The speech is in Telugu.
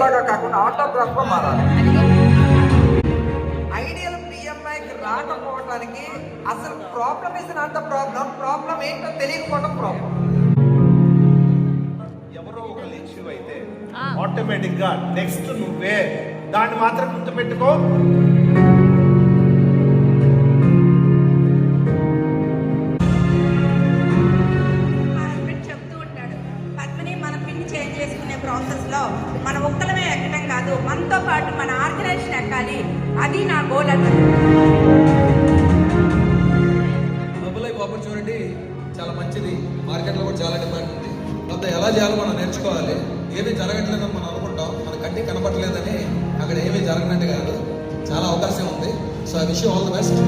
లాగా కాకుండా ఆటోగ్రాఫ్గా మారాలి. ఐడియల్ పిఎంఐకి రాకపోవడానికి అసలు problem is not the problem ఏంటో తెలియకపోవడం ప్రాబ్లం. ఎవరో ఒక ఇష్యూ అయితే ఆటోమేటిక్ గా నెక్స్ట్ నువ్వే, దాన్ని మాత్రం గుర్తుపెట్టుకో. ప్రాసెస్ లో మన ఒక్కలమే ఎక్కడం కాదు, మనతో పాటు మన ఆర్గనైజేషన్ ఎక్కాలి. అది నా గోల్ అన్నది. డబుల్ లైఫ్ ఆపర్చునిటీ చాలా మంచిది, మార్కెట్లో కూడా చాలా డిమాండ్ ఉంది. కొంత ఎలా చేయాలో మనం నేర్చుకోవాలి. ఏమీ జరగట్లేదని మనం అనుకుంటాం, మన కంటికి కనపడలేదని అక్కడ ఏమీ జరగనట్టు కాదు, చాలా అవకాశం ఉంది. So I wish you all the best.